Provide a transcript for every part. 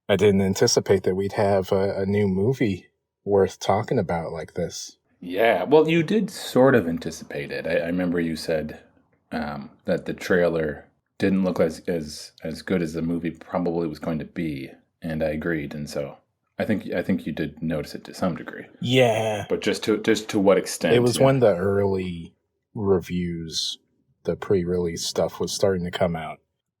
I didn't anticipate that we'd have a new movie worth talking about like this. Yeah, well, you did sort of anticipate it. I remember you said that the trailer didn't look as good as the movie probably was going to be, and I agreed. And so I think you did notice it to some degree, Yeah, but just to what it extent? was Yeah. when the early reviews, the pre-release stuff was starting to come out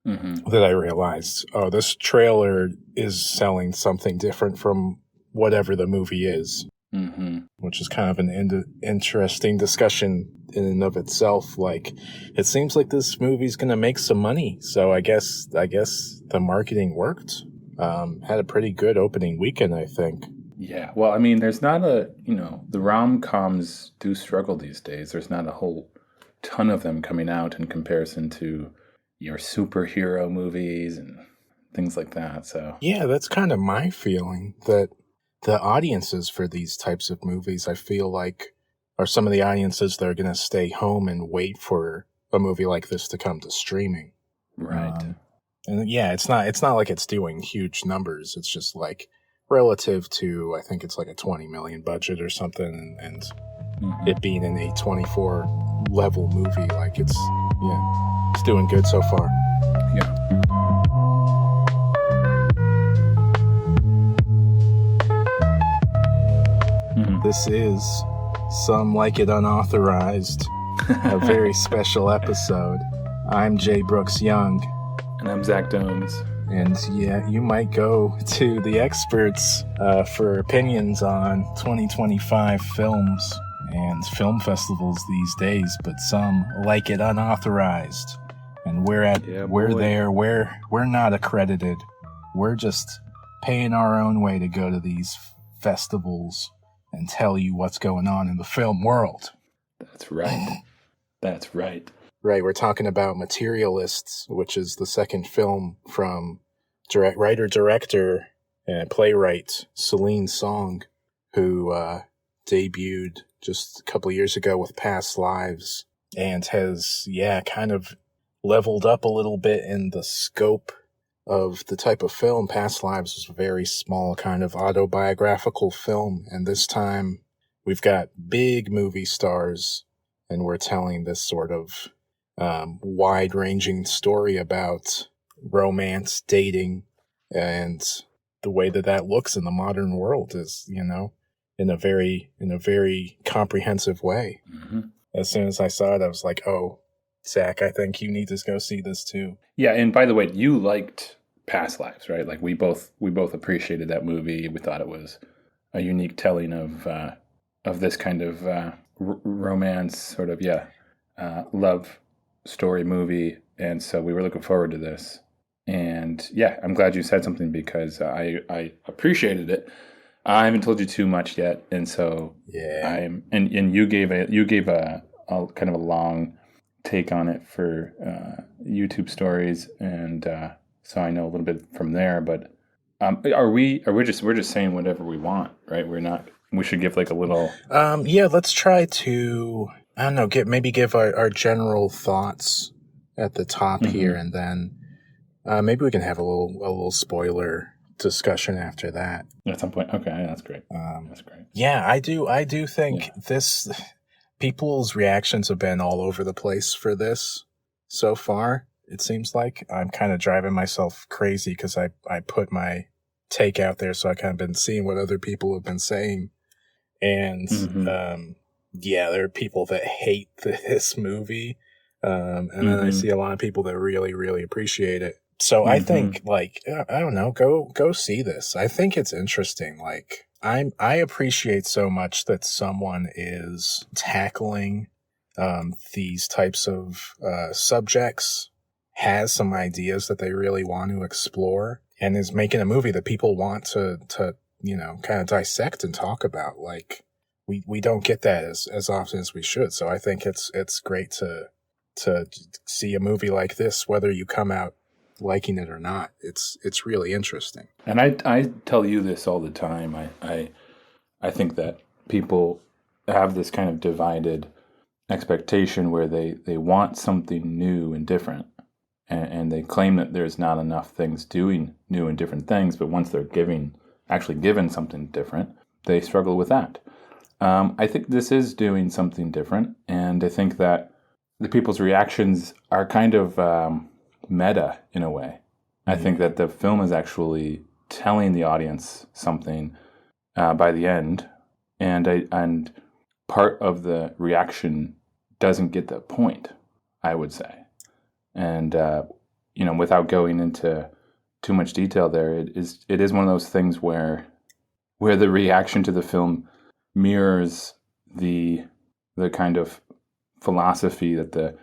Mm-hmm. that I realized, oh, this trailer is selling something different from whatever the movie is, Mm-hmm. which is kind of an interesting discussion in and of itself. Like, it seems like this movie's going to make some money, so I guess the marketing worked. Had a pretty good opening weekend, I think. Yeah. Well, I mean, there's not the rom-coms do struggle these days. There's not a whole ton of them coming out in comparison to your superhero movies and things like that. So, Yeah, that's kind of my feeling, that the audiences for these types of movies, I feel like, are some of the audiences that are going to stay home and wait for a movie like this to come to streaming. right. Um, and yeah, it's not like it's doing huge numbers. It's just like relative to, I think it's like a 20 million budget or something, and Mm-hmm. it being an A24 level movie, like it's doing good so far. Yeah. Mm-hmm. This is Some Like It Unauthorized, a very special episode. I'm Jay Brooks Young, And I'm Zach Domes. and yeah, you might go to the experts for opinions on 2025 films and film festivals these days, but some like it unauthorized. And Yeah, we're boy. there, we're not accredited. We're just paying our own way to go to these festivals and tell you what's going on in the film world. That's right. That's right. Right, we're talking about Materialists, which is the second film from writer-director and playwright Celine Song, who debuted just a couple of years ago with Past Lives, and has, kind of leveled up a little bit in the scope of the type of film. Past Lives was a very small kind of autobiographical film, and this time we've got big movie stars, and we're telling this sort of wide-ranging story about romance, dating, and the way that looks in the modern world is, in a very comprehensive way. Mm-hmm. As soon as I saw it, I was like, oh, Zach, I think you need to go see this too. Yeah, and by the way, you liked Past Lives, right? Like we both appreciated that movie. We thought it was a unique telling of this kind of romance, sort of love story movie, and so we were looking forward to this. And yeah, I'm glad you said something because I appreciated it. I haven't told you too much yet, and so Yeah. and you gave a kind of a long take on it for YouTube stories, and so I know a little bit from there. But we're just saying whatever we want, right? We're not. We should give like a little. Let's try to, I don't know, give our general thoughts at the top here, and then maybe we can have a little spoiler discussion after that. At some point. Okay, that's great. That's great. Yeah, I do think this, people's reactions have been all over the place for this so far. It seems like I'm kind of driving myself crazy because I put my take out there, so I kind of been seeing what other people have been saying. And there are people that hate this movie, and then I see a lot of people that really, really appreciate it. So I think, like, I don't know, go see this. I think it's interesting. Like, I appreciate so much that someone is tackling these types of subjects, has some ideas that they really want to explore, and is making a movie that people want to kind of dissect and talk about. Like, we don't get that as often as we should. So I think it's great to see a movie like this, whether you come out liking it or not. It's really interesting. And I tell you this all the time. I think that people have this kind of divided expectation where they want something new and different, and they claim that there's not enough things doing new and different things, but once they're actually given something different, they struggle with that. I think this is doing something different, and I think that the people's reactions are kind of meta in a way. I think that the film is actually telling the audience something by the end, and part of the reaction doesn't get the point, I would say. And without going into too much detail, there it is one of those things where the reaction to the film mirrors the kind of philosophy that the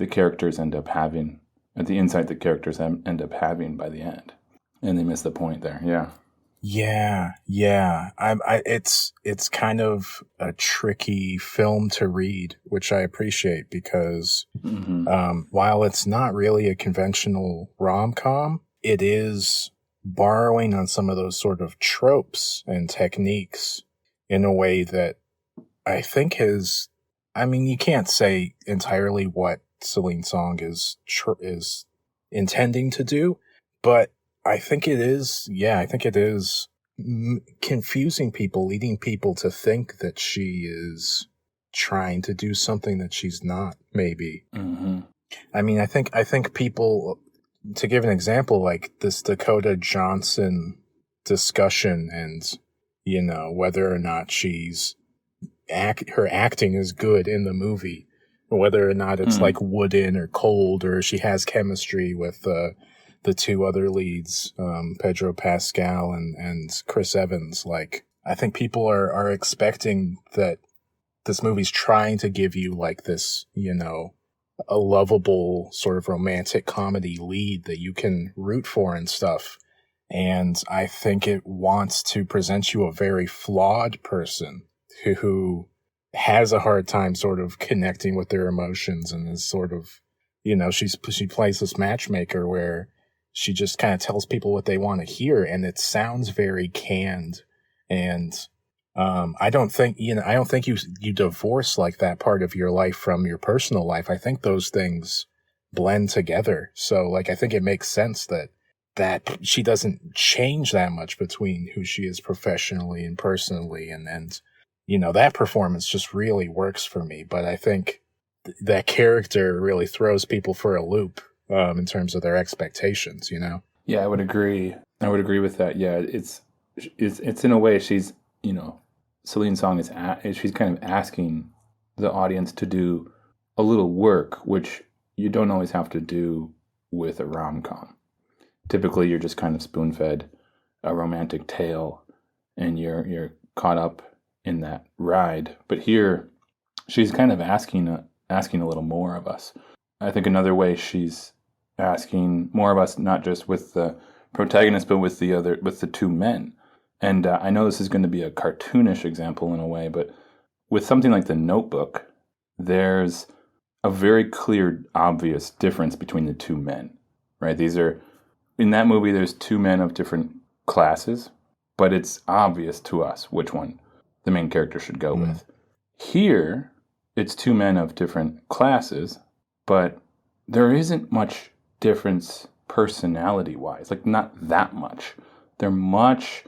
characters end up having, at the insight the characters end up having by the end, and they miss the point there. Yeah. It's kind of a tricky film to read, which I appreciate because while it's not really a conventional rom-com, it is borrowing on some of those sort of tropes and techniques in a way that I think you can't say entirely what Celine Song is intending to do, but I think it is confusing people, leading people to think that she is trying to do something that she's not, maybe. I think people, to give an example, like this Dakota Johnson discussion and, whether or not her acting is good in the movie, or whether or not it's like wooden or cold, or she has chemistry with the two other leads, Pedro Pascal and Chris Evans. Like, I think people are expecting that this movie's trying to give you like this, a lovable sort of romantic comedy lead that you can root for and stuff. And I think it wants to present you a very flawed person who has a hard time sort of connecting with their emotions, and is sort of, she plays this matchmaker where she just kind of tells people what they want to hear, and it sounds very canned. And I don't think you divorce like that part of your life from your personal life. I think those things blend together. So like, I think it makes sense that she doesn't change that much between who she is professionally and personally. And that performance just really works for me. But I think that character really throws people for a loop in terms of their expectations, Yeah, I would agree. I would agree with that. Yeah, it's in a way, she's, Celine Song she's kind of asking the audience to do a little work, which you don't always have to do with a rom-com. Typically, you're just kind of spoon-fed a romantic tale, and you're caught up in that ride. But here, she's kind of asking a little more of us. I think another way she's asking more of us, not just with the protagonist, but with the two men. And I know this is going to be a cartoonish example in a way, but with something like The Notebook, there's a very clear, obvious difference between the two men, right? In that movie, there's two men of different classes, but it's obvious to us which one the main character should go with. Here, it's two men of different classes, but there isn't much difference personality-wise. Like, not that much. They're much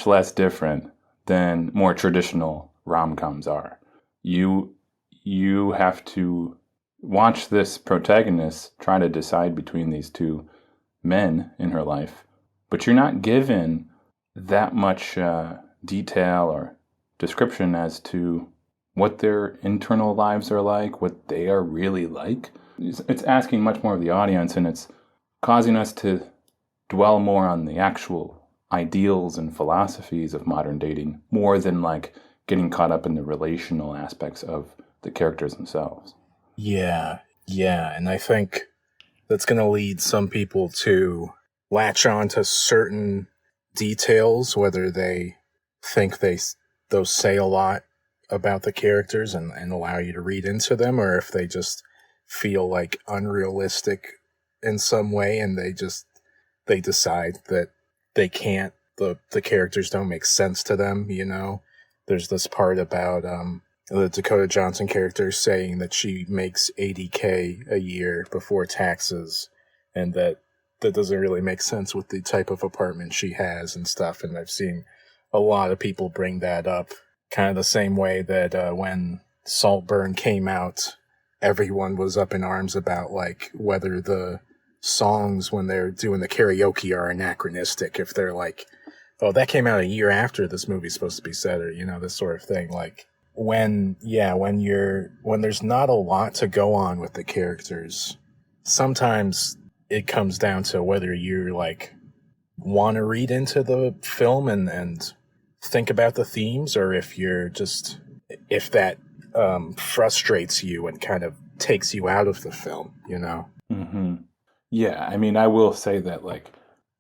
less different than more traditional rom-coms are. You have to watch this protagonist try to decide between these two men in her life, but you're not given that much detail or description as to what their internal lives are like, what they are really like. It's asking much more of the audience, and it's causing us to dwell more on the actual ideals and philosophies of modern dating, more than like getting caught up in the relational aspects of the characters themselves. Yeah. And I think that's going to lead some people to latch on to certain details, whether they think those say a lot about the characters and allow you to read into them, or if they just feel like unrealistic in some way, and they decide that they can't, the characters don't make sense to them. There's this part about the Dakota Johnson character saying that she makes $80K a year before taxes, and that doesn't really make sense with the type of apartment she has and stuff. And I've seen a lot of people bring that up, kind of the same way that when Saltburn came out, everyone was up in arms about like whether the songs when they're doing the karaoke are anachronistic, if they're like, oh, that came out a year after this movie's supposed to be set, or, you know, this sort of thing. Like when there's not a lot to go on with the characters, sometimes it comes down to whether you're like want to read into the film and think about the themes, or if that frustrates you and kind of takes you out of the film, you know? Mm-hmm. Yeah, I mean, I will say that, like,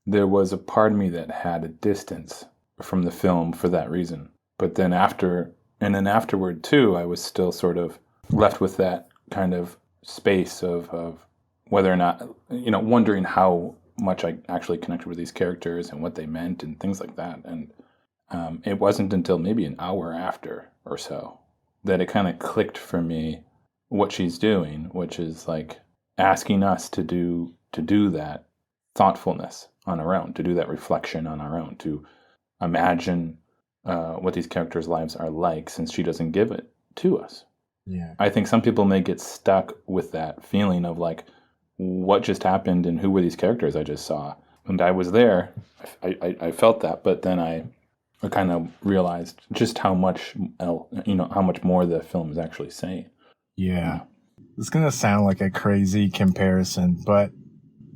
there was a part of me that had a distance from the film for that reason. But then afterward, too, I was still sort of left with that kind of space of whether or not, you know, wondering how much I actually connected with these characters and what they meant and things like that. And it wasn't until maybe an hour after or so that it kind of clicked for me what she's doing, which is like asking us to do that thoughtfulness on our own, to do that reflection on our own, to imagine what these characters' lives are like, since she doesn't give it to us. Yeah. I think some people may get stuck with that feeling of like, what just happened and who were these characters I just saw? And I was there. I felt that, but then I kind of realized just how much, how much more the film is actually saying. Yeah. It's going to sound like a crazy comparison, but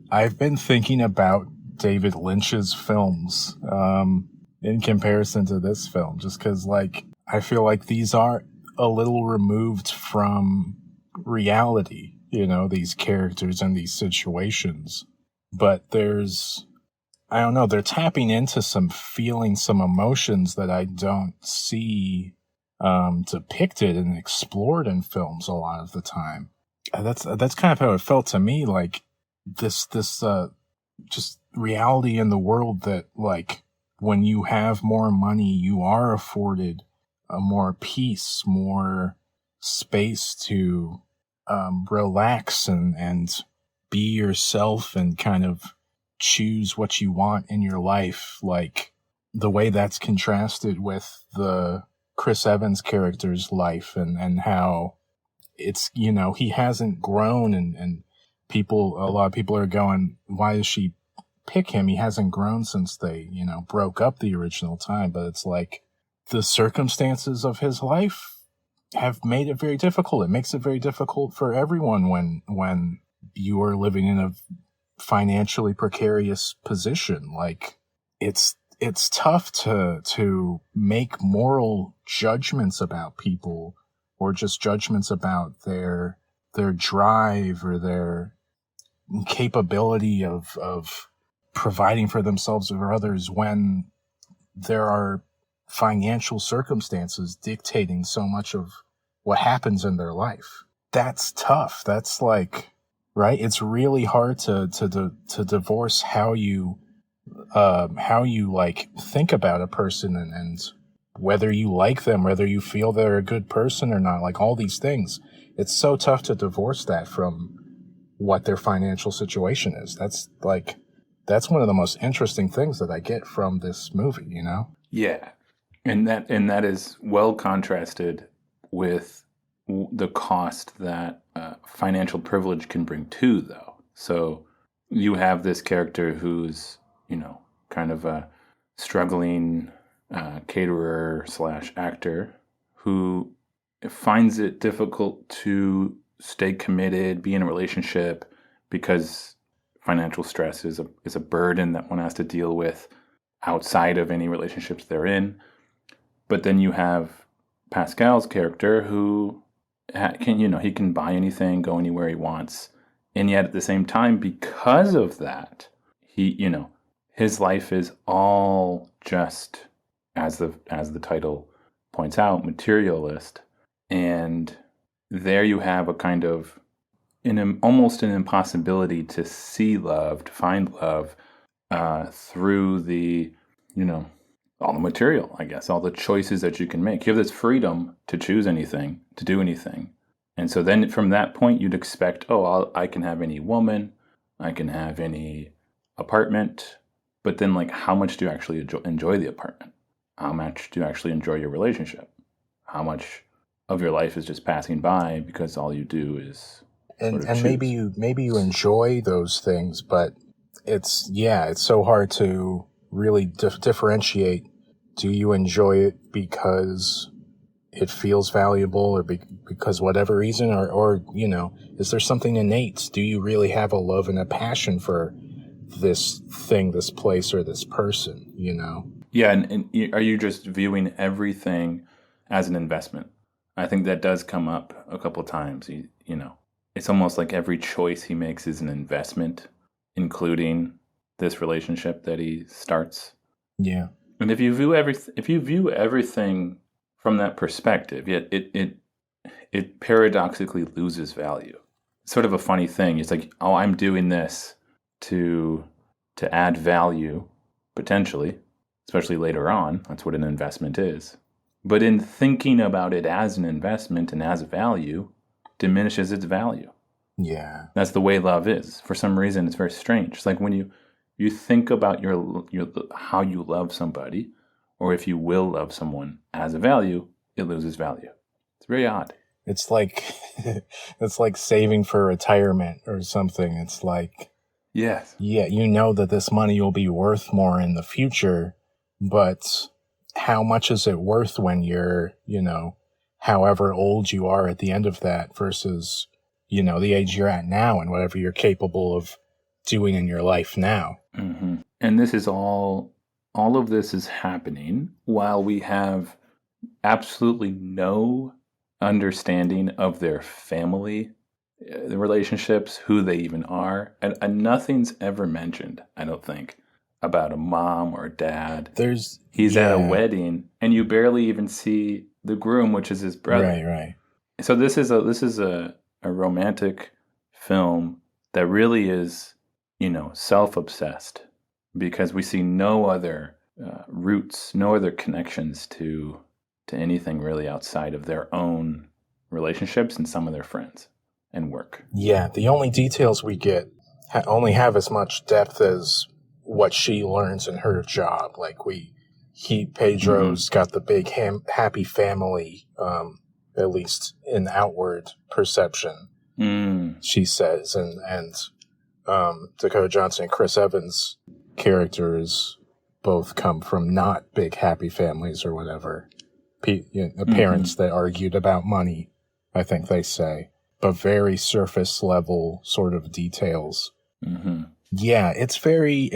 I've been thinking about David Lynch's films in comparison to this film, just because, like, I feel like these are a little removed from reality, you know, these characters and these situations. But I don't know, they're tapping into some feelings, some emotions that I don't see depicted and explored in films a lot of the time. That's kind of how it felt to me, like this just reality in the world that, like, when you have more money, you are afforded more peace, more space to relax and be yourself and kind of choose what you want in your life. Like the way that's contrasted with the Chris Evans character's life and how it's, you know, he hasn't grown and a lot of people are going, why does she pick him? He hasn't grown since they, you know, broke up the original time. But it's like the circumstances of his life have made it very difficult. It makes it very difficult for everyone when you are living in a financially precarious position. Like it's tough to make moral judgments about people, or just judgments about their drive or their capability of providing for themselves or others, when there are financial circumstances dictating so much of what happens in their life. That's tough. That's like, right? It's really hard to divorce how you like think about a person and whether you like them, whether you feel they're a good person or not, like all these things. It's so tough to divorce that from what their financial situation is. That's one of the most interesting things that I get from this movie, you know? Yeah. And that is well contrasted with the cost that financial privilege can bring too, though. So you have this character who's, you know, kind of a struggling caterer / actor who finds it difficult to stay committed, be in a relationship, because financial stress is a burden that one has to deal with outside of any relationships they're in. But then you have Pascal's character who can, you know, he can buy anything, go anywhere he wants. And yet at the same time, because of that, he, you know, his life is all just, as the title points out, materialist. And there you have a kind of almost an impossibility to see love, to find love through the, you know, all the material, I guess, all the choices that you can make. You have this freedom to choose anything, to do anything. And so then from that point, you'd expect, I can have any woman, I can have any apartment. But then, like, how much do you actually enjoy the apartment? How much do you actually enjoy your relationship? How much of your life is just passing by because all you do is And choose? maybe you enjoy those things, but it's so hard to really differentiate. Do you enjoy it because it feels valuable, or because whatever reason, or is there something innate? Do you really have a love and a passion for this thing, this place, or this person? Yeah, and are you just viewing everything as an investment? I think that does come up a couple of times. It's almost like every choice he makes is an investment, including this relationship that he starts. Yeah. And if you view everything from that perspective, yet it paradoxically loses value. It's sort of a funny thing. It's like, I'm doing this to add value, potentially, especially later on. That's what an investment is. But in thinking about it as an investment and as a value, diminishes its value. Yeah. That's the way love is. For some reason, it's very strange. It's like when you think about your how you love somebody, or if you will love someone as a value, it loses value. It's very odd. It's like it's like saving for retirement or something. It's like, yes, yeah, that this money will be worth more in the future, but how much is it worth when you're, however old you are at the end of that versus, the age you're at now and whatever you're capable of doing in your life now. Mm-hmm. And this is all of this is happening while we have absolutely no understanding of their family, the relationships, who they even are. And nothing's ever mentioned, I don't think, about a mom or a dad. He's at a wedding, and you barely even see the groom, which is his brother. Right. So this is a romantic film that really is, self-obsessed, because we see no other roots, no other connections to anything really outside of their own relationships and some of their friends and work. Yeah, the only details we get only have as much depth as what she learns in her job. Like Pedro's got the big happy family, at least in outward perception, she says, and Dakota Johnson and Chris Evans' characters both come from not big happy families or whatever. Parents that argued about money, I think they say, but very surface level sort of details. Mm-hmm. Yeah, it's very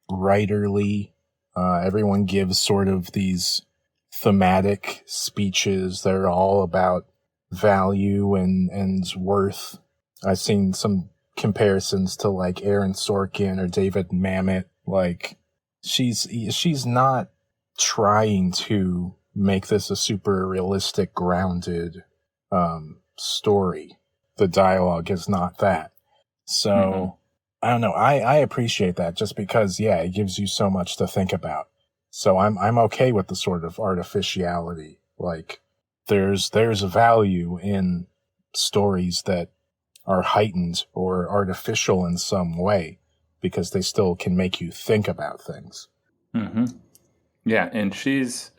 writerly. Everyone gives sort of these thematic speeches that are all about value and worth. I've seen some comparisons to like Aaron Sorkin or David Mamet. Like she's not trying to make this a super realistic, grounded story. The dialogue is not that. So I don't know. I appreciate that just because, it gives you so much to think about. So I'm okay with the sort of artificiality. Like there's a value in stories that are heightened or artificial in some way because they still can make you think about things. Mm-hmm. Yeah, and she's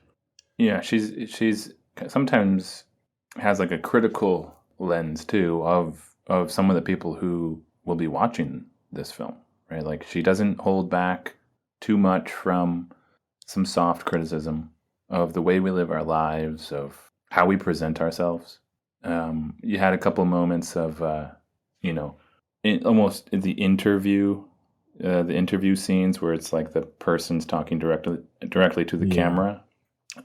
sometimes has like a critical lens too of some of the people who will be watching this film, right? Like she doesn't hold back too much from some soft criticism of the way we live our lives, of how we present ourselves. You had a couple of moments of, almost the interview scenes where it's like the person's talking directly to the camera.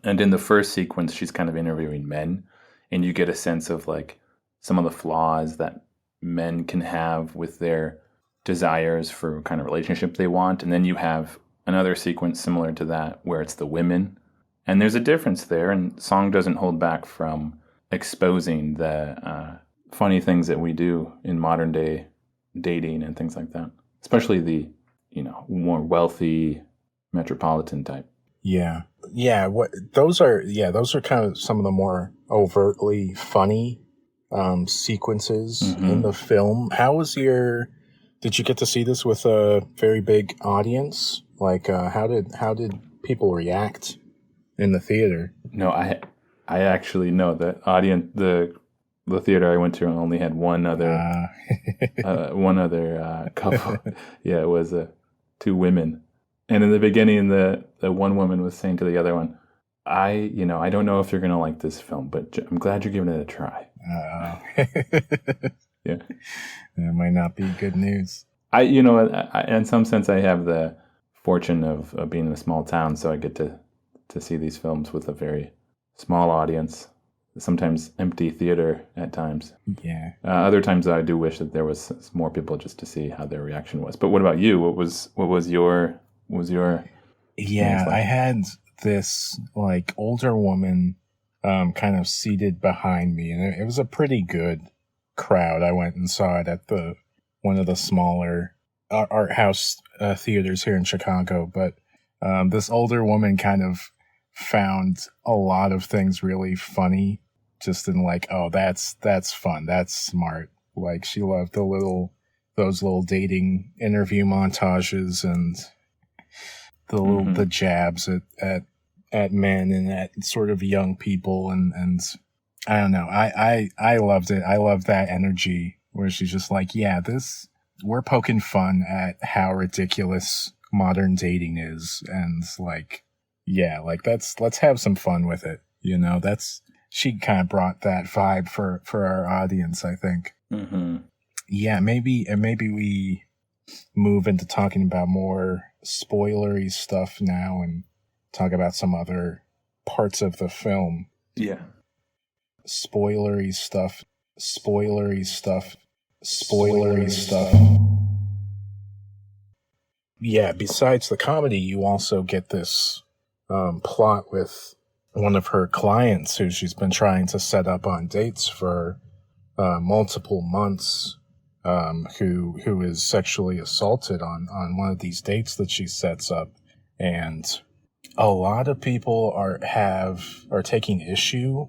And in the first sequence, she's kind of interviewing men, and you get a sense of like some of the flaws that men can have with their desires for kind of relationship they want. And then you have another sequence similar to that where it's the women. And there's a difference there, and Song doesn't hold back from exposing the funny things that we do in modern day dating and things like that, especially the more wealthy metropolitan type. Yeah. Yeah, those are kind of some of the more overtly funny sequences in Mm-hmm. the film. Did you get to see this with a very big audience? Like how did people react in the theater? No, I actually know the audience, the theater I went to only had Uh, one other couple. Yeah, it was two women, and in the beginning, the one woman was saying to the other one, I don't know if you're gonna like this film, but I'm glad you're giving it a try." that Yeah, might not be good news. in some sense, I have the fortune of being in a small town, so I get to see these films with a very small audience, sometimes empty theater at times. Yeah. Other times, I do wish that there was more people just to see how their reaction was. But what about you? What was your experience Yeah, I like? had this like older woman kind of seated behind me, and it was a pretty good crowd. I went and saw it at the one of the smaller art house theaters here in Chicago, but this older woman kind of found a lot of things really funny, just in like, oh, that's fun, that's smart. Like she loved those little dating interview montages and the Hmm. jabs at men and at sort of young people and I don't know. I loved it. I love that energy where she's just like, yeah, this we're poking fun at how ridiculous modern dating is and like yeah, like let's have some fun with it. You know, that's she kind of brought that vibe for our audience, I think. Hmm. Yeah, maybe we move into talking about more spoilery stuff now and talk about some other parts of the film. Yeah. Spoilery stuff, spoilery stuff, spoilery stuff. Yeah, besides the comedy, you also get this plot with one of her clients who she's been trying to set up on dates for multiple months, who is sexually assaulted on one of these dates that she sets up, and a lot of people are taking issue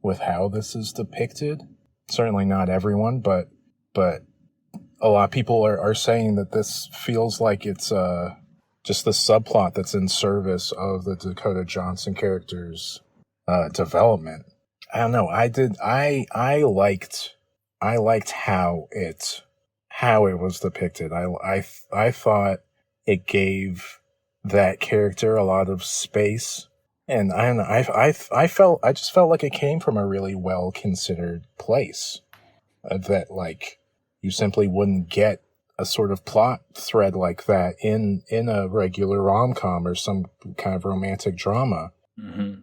with how this is depicted. Certainly not everyone, but a lot of people are saying that this feels like it's just the subplot that's in service of the Dakota Johnson character's development. I don't know. I liked how it was depicted. I thought it gave that character a lot of space, and I don't know. I just felt like it came from a really well considered place. That like you simply wouldn't get a sort of plot thread like that in a regular rom com or some kind of romantic drama, Hmm.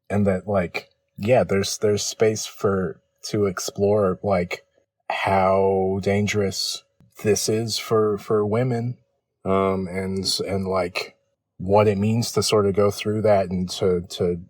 and that like yeah, there's space for to explore like how dangerous this is for women, and like what it means to sort of go through that and to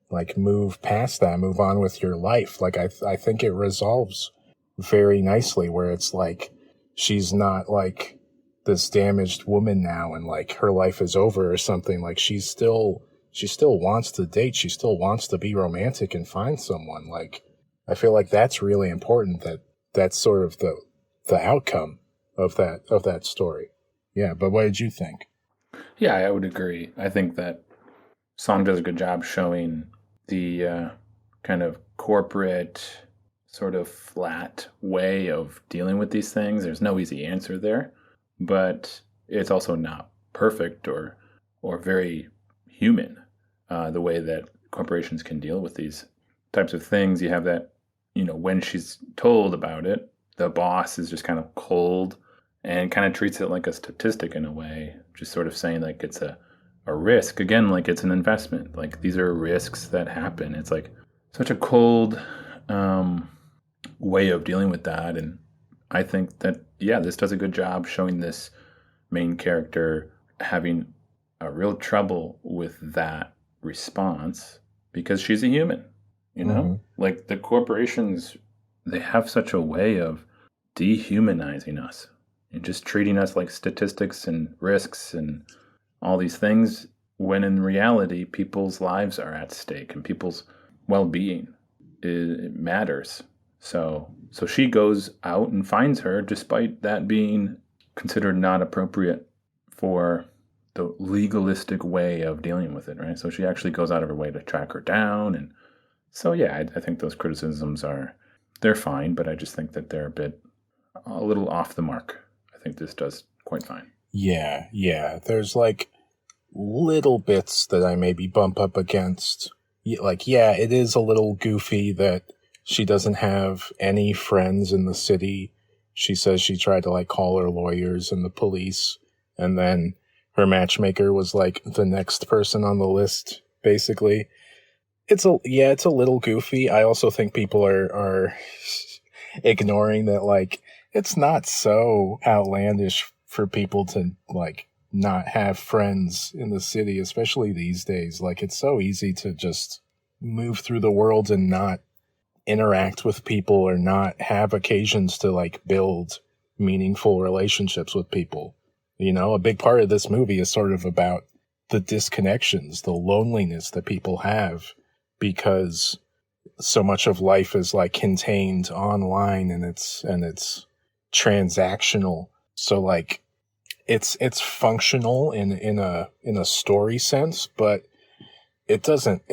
like move past that, move on with your life. Like I think it resolves very nicely where it's like she's not like this damaged woman now and like her life is over or something. Like she still wants to date, she still wants to be romantic and find someone. Like I feel like that's really important, that that's sort of the outcome of that story. Yeah, but what did you think? Yeah, I would agree. I think that Song does a good job showing the kind of corporate, sort of flat way of dealing with these things. There's no easy answer there, but it's also not perfect or very human. The way that corporations can deal with these types of things, you have that, when she's told about it, the boss is just kind of cold and kind of treats it like a statistic in a way, just sort of saying like it's a risk, again, like it's an investment, like these are risks that happen. It's like such a cold um, way of dealing with that. And I think that, yeah, this does a good job showing this main character having a real trouble with that response because she's a human, Mm-hmm. like the corporations, they have such a way of dehumanizing us and just treating us like statistics and risks and all these things when in reality, people's lives are at stake and people's well-being it matters. So she goes out and finds her, despite that being considered not appropriate for the legalistic way of dealing with it, right? So she actually goes out of her way to track her down. And so, yeah, I think those criticisms they're fine, but I just think that they're a little off the mark. I think this does quite fine. Yeah. There's like little bits that I maybe bump up against. Like, yeah, it is a little goofy that she doesn't have any friends in the city. She says she tried to like call her lawyers and the police, and then her matchmaker was like the next person on the list, basically. It's a little goofy. I also think people are ignoring that, like, it's not so outlandish for people to like not have friends in the city, especially these days. Like, it's so easy to just move through the world and not interact with people or not have occasions to like build meaningful relationships with people. You know, a big part of this movie is sort of about the disconnections, the loneliness that people have because so much of life is like contained online and it's transactional. So like it's functional in a story sense, but it doesn't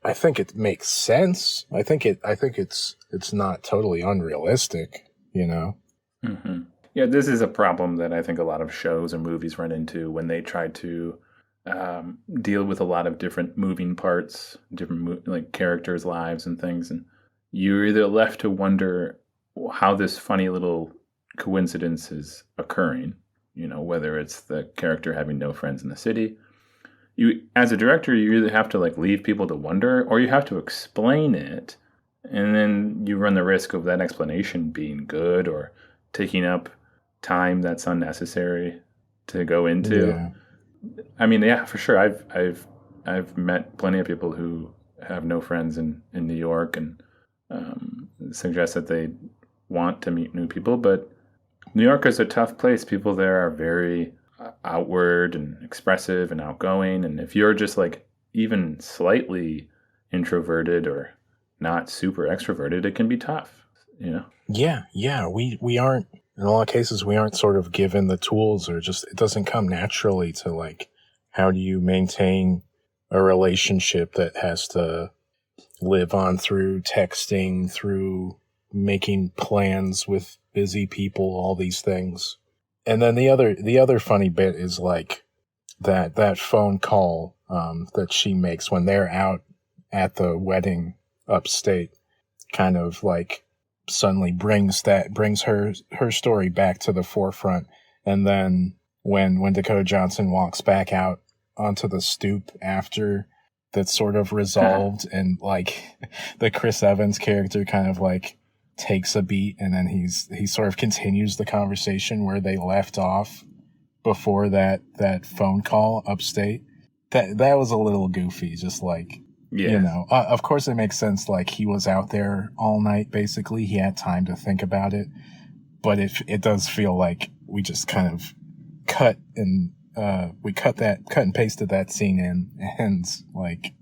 I think it makes sense. I think it's not totally unrealistic, you know? Mm-hmm. Yeah, this is a problem that I think a lot of shows or movies run into when they try to deal with a lot of different moving parts, different like characters' lives and things. And you're either left to wonder how this funny little coincidence is occurring, you know, whether it's the character having no friends in the city. You, as a director, you either have to like leave people to wonder, or you have to explain it, and then you run the risk of that explanation being good or taking up time that's unnecessary to go into. Yeah. I mean, yeah, for sure. I've met plenty of people who have no friends in New York and suggest that they want to meet new people, but New York is a tough place. People there are very outward and expressive and outgoing, and if you're just like even slightly introverted or not super extroverted, it can be tough, you know? Yeah. We aren't, in a lot of cases, we aren't sort of given the tools, or just, it doesn't come naturally to like, how do you maintain a relationship that has to live on through texting, through making plans with busy people, all these things. And then the other funny bit is like that phone call that she makes when they're out at the wedding upstate, kind of like suddenly brings her story back to the forefront. And then when Dakota Johnson walks back out onto the stoop after that's sort of resolved and like the Chris Evans character kind of like takes a beat, and then he sort of continues the conversation where they left off before that phone call upstate. That was a little goofy, just like, Yeah. you know, of course it makes sense. Like, he was out there all night, basically. He had time to think about it, but it does feel like we just kind of cut and pasted that scene in, and like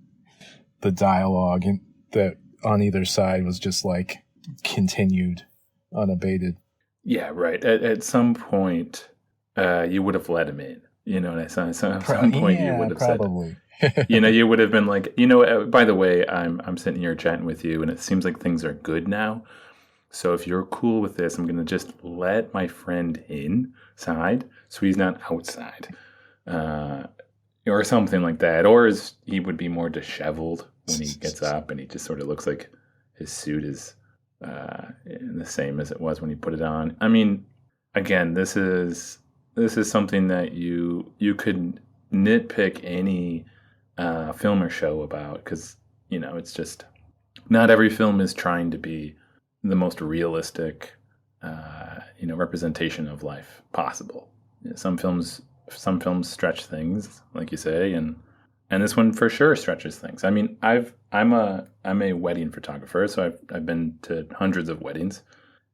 the dialogue and that on either side was just like continued unabated. Yeah, right. At some point, you would have let him in. You know, at some point you would have probably said, you know, you would have been like, you know, by the way, I'm sitting here chatting with you, and it seems like things are good now. So if you're cool with this, I'm going to just let my friend inside so he's not outside, or something like that. Or he would be more disheveled when he gets up, and he just sort of looks like his suit is the same as it was when he put it on. I mean, again, this is something that you could nitpick any film or show about, because, you know, it's just not every film is trying to be the most realistic representation of life possible. Some films stretch things, like you say, and this one for sure stretches things. I mean, I'm a wedding photographer, so I've been to hundreds of weddings,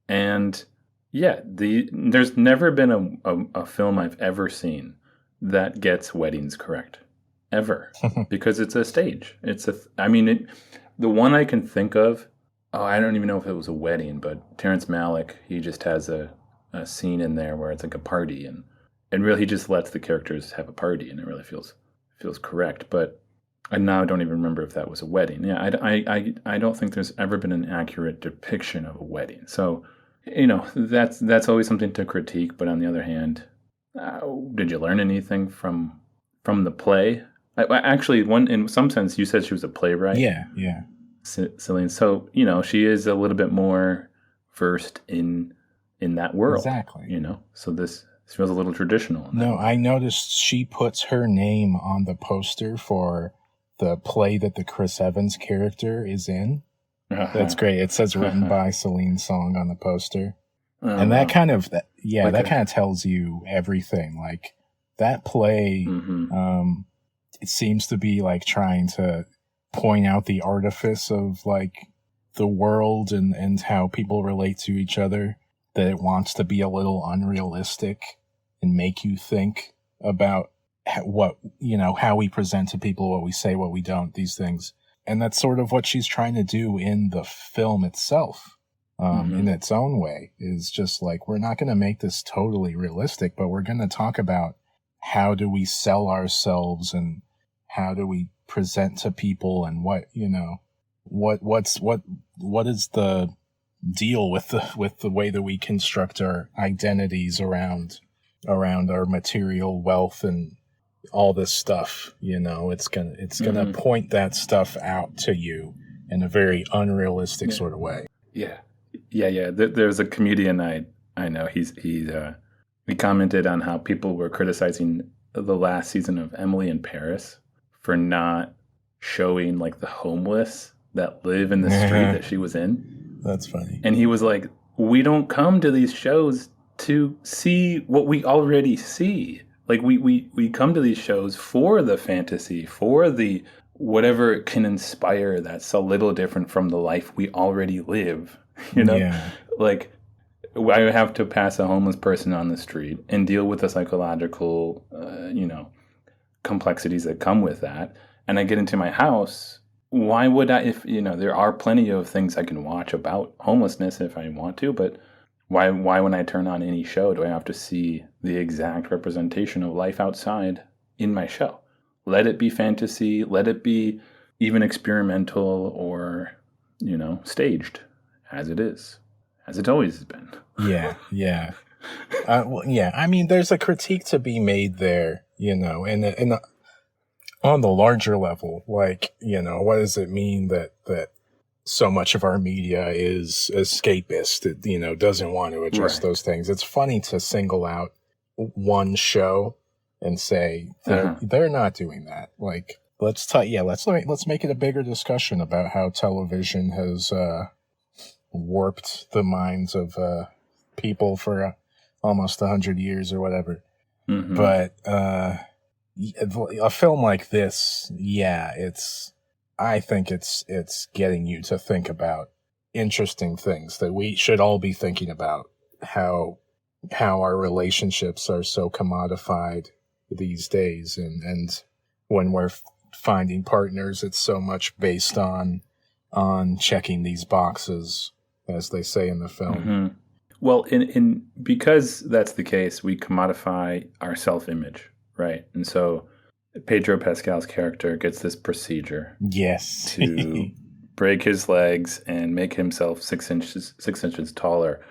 and yeah, there's never been a film I've ever seen that gets weddings correct ever, because it's a stage. The one I can think of. Oh, I don't even know if it was a wedding, but Terrence Malick, he just has a scene in there where it's like a party, and really he just lets the characters have a party, and it really feels correct. But I now don't even remember if that was a wedding. Yeah, I don't think there's ever been an accurate depiction of a wedding. So, that's always something to critique. But on the other hand, did you learn anything from the play? Actually, in some sense, you said she was a playwright. Yeah. Celine. So, she is a little bit more versed in that world. Exactly. So this feels a little traditional. No, I noticed she puts her name on the poster for the play that the Chris Evans character is in. That's great. It says written by Celine Song on the poster. And that kind of, tells you everything. Like, that play, it seems to be like trying to point out the artifice of like the world and how people relate to each other, that it wants to be a little unrealistic and make you think about what, how we present to people, what we say, what we don't, these things. And that's sort of what she's trying to do in the film itself, in its own way, is just like, we're not going to make this totally realistic, but we're going to talk about how do we sell ourselves and how do we present to people, and what is the deal with the way that we construct our identities around our material wealth and all this stuff. It's gonna point that stuff out to you in a very unrealistic sort of way. Yeah. There's a comedian I know. He commented on how people were criticizing the last season of Emily in Paris for not showing like the homeless that live in the street that she was in. That's funny. And he was like, we don't come to these shows to see what we already see. Like we come to these shows for the fantasy, for the whatever it can inspire that's a little different from the life we already live. Like, I have to pass a homeless person on the street and deal with the psychological, complexities that come with that. And I get into my house. Why would I, if, there are plenty of things I can watch about homelessness if I want to, but why when I turn on any show do I have to see the exact representation of life outside in my show? Let it be fantasy, let it be even experimental or, staged, as it is, as it always has been. Yeah. I mean, there's a critique to be made there, and on the larger level, like, what does it mean that so much of our media is escapist? It, doesn't want to address those things. It's funny to single out one show and say they're not doing that. Like, let's make it a bigger discussion about how television has warped the minds of people for almost 100 years or whatever. But a film like this, I think it's getting you to think about interesting things that we should all be thinking about. How our relationships are so commodified these days, and when we're finding partners, it's so much based on checking these boxes, as they say in the film. Well, in because that's the case, we commodify our self-image, right? And so Pedro Pascal's character gets this procedure, to break his legs and make himself 6 inches taller,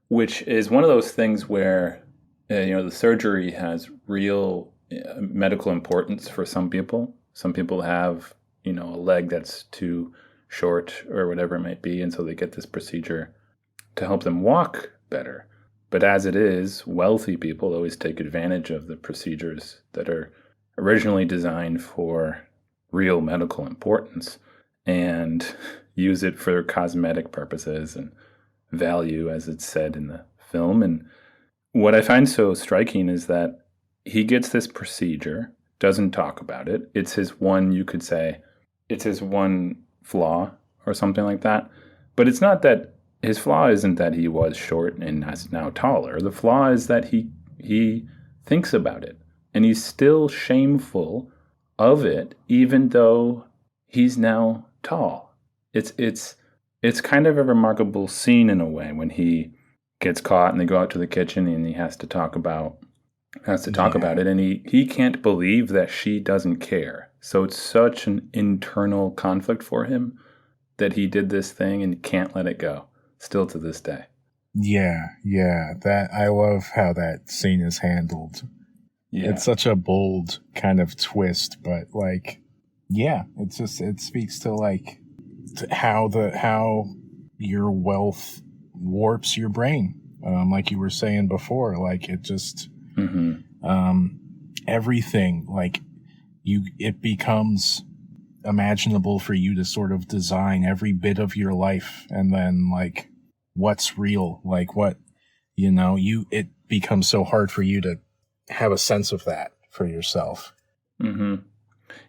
which is one of those things where the surgery has real medical importance for some people. Some people have a leg that's too short or whatever it might be, and so they get this procedure to help them walk better. But as it is, wealthy people always take advantage of the procedures that are originally designed for real medical importance and use it for cosmetic purposes and value, as it's said in the film. And what I find so striking is that he gets this procedure, doesn't talk about it. It's his one, you could say, it's his one flaw or something like that. But it's not that his flaw isn't that he was short and is now taller. The flaw is that he thinks about it and he's still shameful of it, even though he's now tall. It's kind of a remarkable scene in a way when he gets caught and they go out to the kitchen and he has to talk about it, and he can't believe that she doesn't care. So it's such an internal conflict for him that he did this thing and can't let it go, still to this day. Yeah. That I love how that scene is handled. Yeah. It's such a bold kind of twist, but like, yeah, it speaks to like how your wealth warps your brain. Like you were saying before, like it just, everything, like it becomes imaginable for you to sort of design every bit of your life, and then like what's real, like what, it becomes so hard for you to have a sense of that for yourself.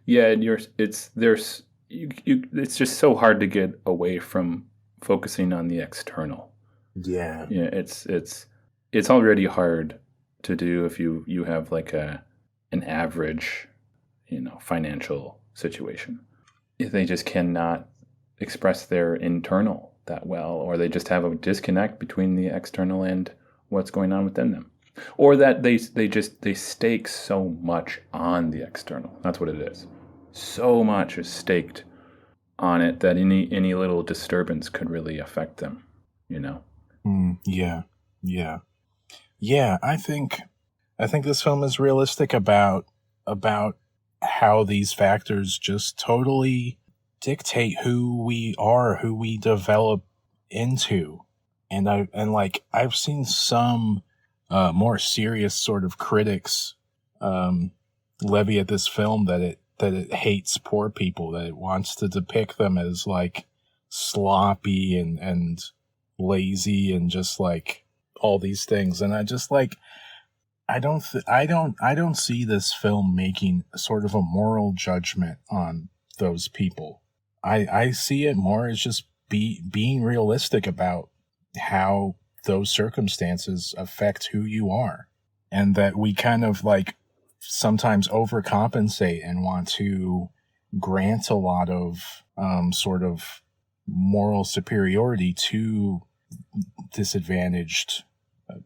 Yeah, and it's just so hard to get away from focusing on the external. Yeah, it's already hard to do if you have like an average, financial situation. If they just cannot express their internal that well, or they just have a disconnect between the external and what's going on within them, or that they stake so much on the external. That's what it is. So much is staked on it that any little disturbance could really affect them. Yeah. I think this film is realistic about how these factors just totally dictate who we are, who we develop into. And I've seen some more serious sort of critics levy at this film that it hates poor people, that it wants to depict them as like sloppy and lazy and just like all these things. And I just like, I don't see this film making sort of a moral judgment on those people. I see it more as just being realistic about how those circumstances affect who you are, and that we kind of like sometimes overcompensate and want to grant a lot of sort of moral superiority to disadvantaged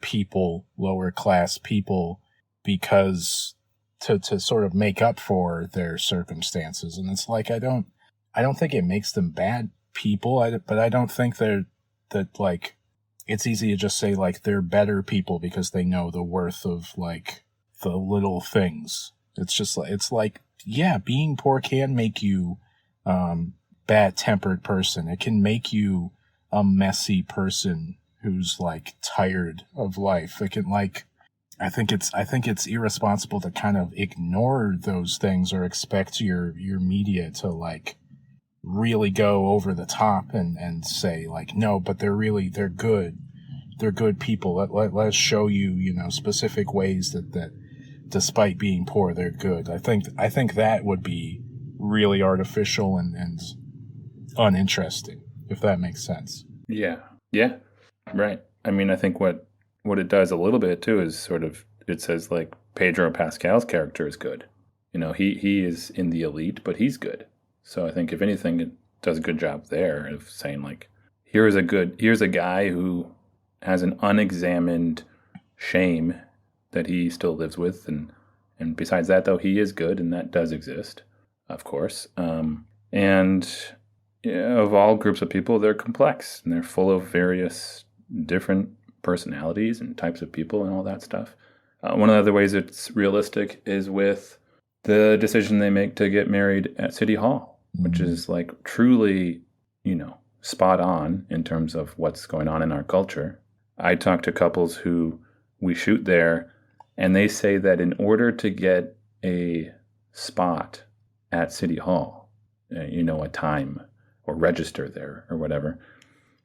people, lower class people, because to sort of make up for their circumstances. And it's like, I don't think it makes them bad people, but I don't think that like it's easy to just say like they're better people because they know the worth of like the little things. It's just like, yeah, being poor can make you bad-tempered person. It can make you a messy person who's like tired of life. It can like, I think it's irresponsible to kind of ignore those things or expect your media to like really go over the top and say like, no, but they're good. They're good people. Let's show you, specific ways that despite being poor, they're good. I think that would be really artificial and uninteresting, if that makes sense. Yeah. Right. I mean, I think what it does a little bit too is sort of, it says like Pedro Pascal's character is good. He is in the elite, but he's good. So I think if anything, it does a good job there of saying like, here's a guy who has an unexamined shame that he still lives with. And besides that, though, he is good, and that does exist, of course. And of all groups of people, they're complex, and they're full of various different personalities and types of people and all that stuff. One of the other ways it's realistic is with the decision they make to get married at City Hall, which is like truly, spot on in terms of what's going on in our culture. I talk to couples who we shoot there, and they say that in order to get a spot at City Hall, a time or register there or whatever,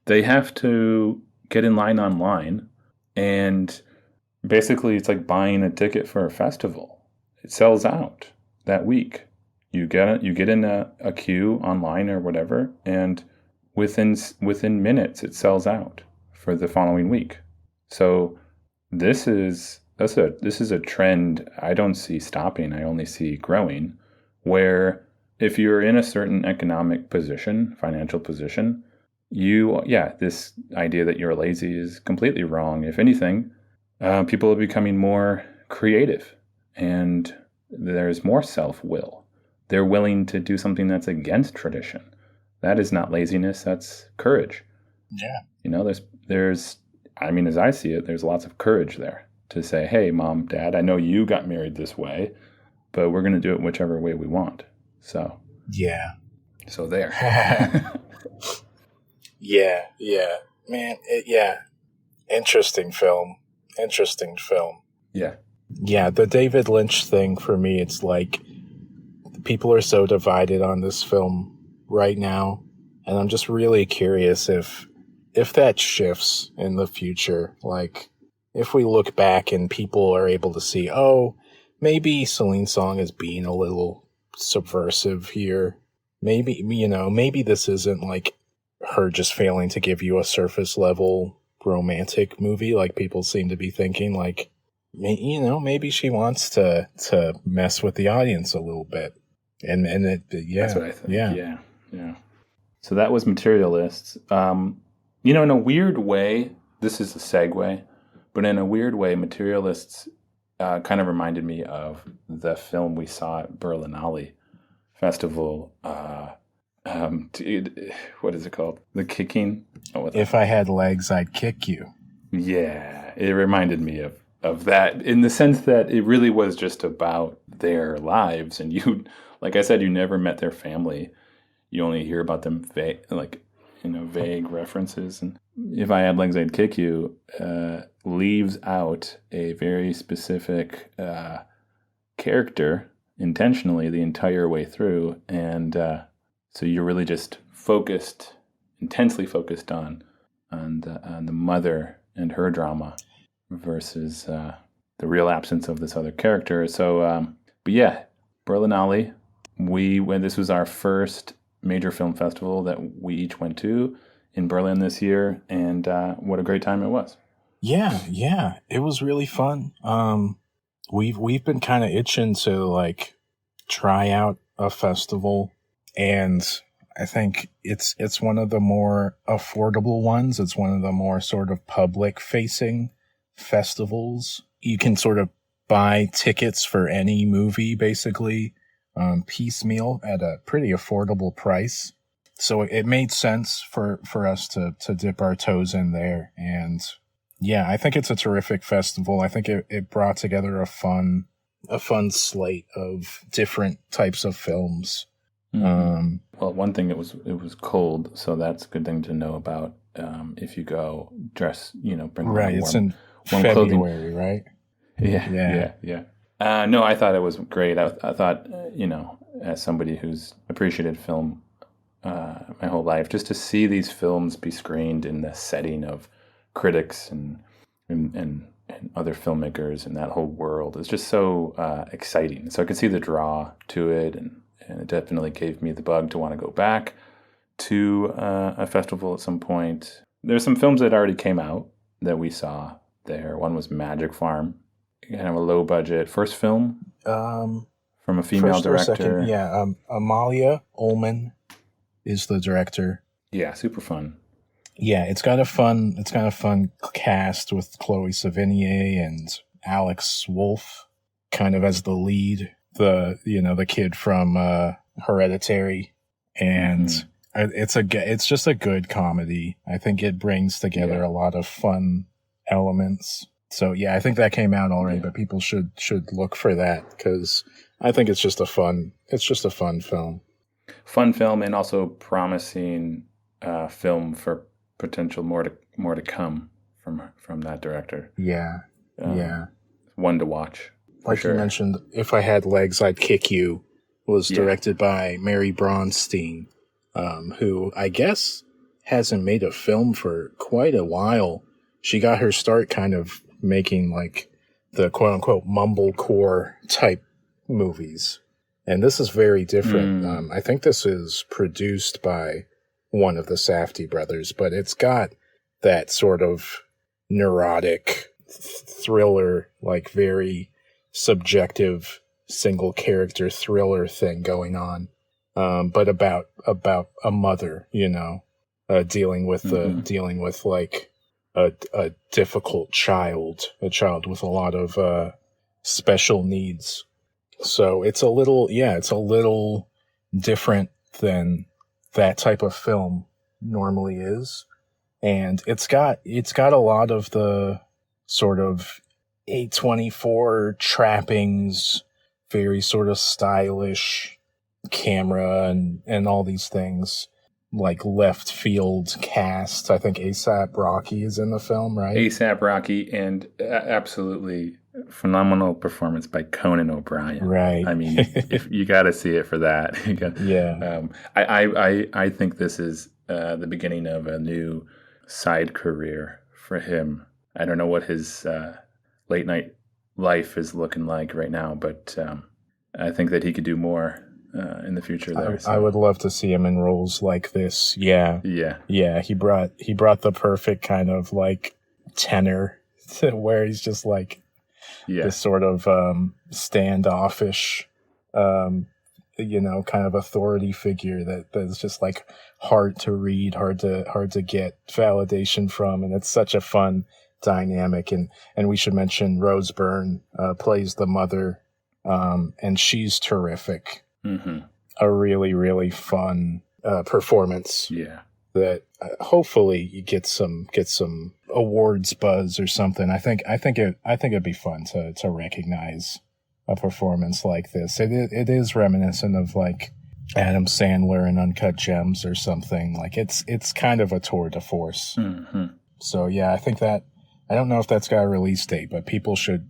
they have to get in line online, and basically it's like buying a ticket for a festival. It sells out that week. You get in a queue online or whatever, and within minutes it sells out for the following week. So this is this is a trend I don't see stopping. I only see growing, where if you're in a certain economic position, financial position, this idea that you're lazy is completely wrong. If anything, people are becoming more creative, and there's more self-will. They're willing to do something that's against tradition. That is not laziness, that's courage. Yeah. You know, there's I mean, as I see it, there's lots of courage there to say, hey, mom, dad, I know you got married this way, but we're going to do it whichever way we want. So, Yeah. so there. Yeah. Man, Interesting film. Yeah. Yeah, the David Lynch thing for me, it's like people are so divided on this film right now, and I'm just really curious if that shifts in the future. Like, if we look back and people are able to see, oh, maybe Celine Song is being a little subversive here. Maybe, maybe this isn't like her just failing to give you a surface level romantic movie like people seem to be thinking. Like, maybe she wants to mess with the audience a little bit. And That's what I think. Yeah. So that was Materialists. In a weird way, this is a segue, but in a weird way, Materialists kind of reminded me of the film we saw at Berlinale Festival. What is it called? The Kicking? If I had legs, I'd kick you. Yeah, it reminded me of that in the sense that it really was just about their lives. And you, like I said, you never met their family. You only hear about them vague references. And if I had legs, I'd kick you leaves out a very specific character intentionally the entire way through. And so you're really just intensely focused on the mother and her drama versus the real absence of this other character. So, but yeah, Berlinale, this was our first major film festival that we each went to in Berlin this year, and what a great time it was. Yeah, it was really fun. We've been kind of itching to like try out a festival, and I think it's one of the more affordable ones. It's one of the more sort of public facing festivals. You can sort of buy tickets for any movie basically piecemeal at a pretty affordable price. So it made sense for us to dip our toes in there. And yeah, I think it's a terrific festival. I think it brought together a fun slate of different types of films. Mm-hmm. Well, one thing, it was cold, so that's a good thing to know about. If you go, dress, bring right. It's in warm February, clothing. Right? Yeah. No, I thought it was great. I thought, as somebody who's appreciated film my whole life, just to see these films be screened in the setting of critics and other filmmakers and that whole world is just so exciting. So I could see the draw to it, and it definitely gave me the bug to want to go back to a festival at some point. There's some films that already came out that we saw there. One was Magic Farm, kind of a low budget first film from a female director. Second, yeah, Amalia Ullman is the director. Yeah, super fun. Yeah, it's got a fun cast with Chloe Sevigny and Alex Wolff kind of as the lead. The kid from Hereditary, and it's just a good comedy. I think it brings together a lot of fun elements. So yeah, I think that came out already, but people should look for that because I think it's just a fun film. Fun film, and also promising film for potential more to come from that director. Yeah. One to watch. Like sure. You mentioned, If I Had Legs, I'd Kick You was directed by Mary Bronstein, who I guess hasn't made a film for quite a while. She got her start kind of making like the quote unquote mumblecore type movies. And this is very different. I think this is produced by one of the Safdie brothers, but it's got that sort of neurotic thriller, like very subjective single character thriller thing going on, but about a mother, dealing with like a difficult child, a child with a lot of special needs. So it's a little different than that type of film normally is. And it's got a lot of the sort of A24 trappings, very sort of stylish camera and all these things, like left field cast. I think A$AP Rocky is in the film, right? A$AP Rocky, and absolutely phenomenal performance by Conan O'Brien. Right. I mean, if you got to see it for that. Yeah. I think this is the beginning of a new side career for him. I don't know what his late night life is looking like right now, but I think that he could do more in the future there. I would love to see him in roles like this. Yeah. He brought the perfect kind of like tenor to where he's just like this sort of standoffish, kind of authority figure that's just like hard to read, hard to get validation from, and it's such a fun dynamic. And we should mention Rose Byrne plays the mother, and she's terrific. Mm-hmm. A really, really fun performance. Yeah, that hopefully you get some awards buzz or something. I think it'd be fun to recognize a performance like this. It is reminiscent of like Adam Sandler in Uncut Gems or something. Like it's kind of a tour de force. Mm-hmm. So yeah, I think that, I don't know if that's got a release date, but people should